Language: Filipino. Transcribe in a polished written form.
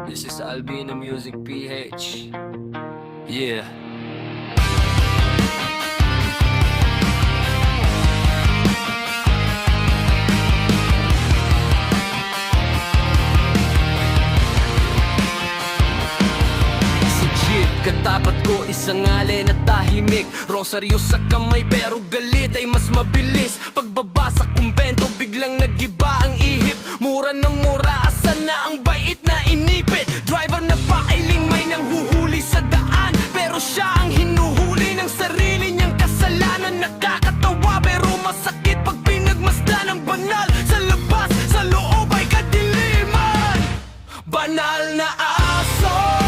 This is Albino Music PH. Yeah. Katapat ko isang alin at tahimik, rosaryo sa kamay pero galit ay mas mabilis. Pagbaba sa kumbento biglang nagiba ang ihip. Mura ng mura, asan na ang bait na inipit? Driver na pakailing may nanghuhuli sa daan, pero siya ang hinuhuli ng sarili niyang kasalanan. Nakakatawa pero masakit pag pinagmasdan ng banal. Sa labas, sa loob ay kadiliman. Banal na aso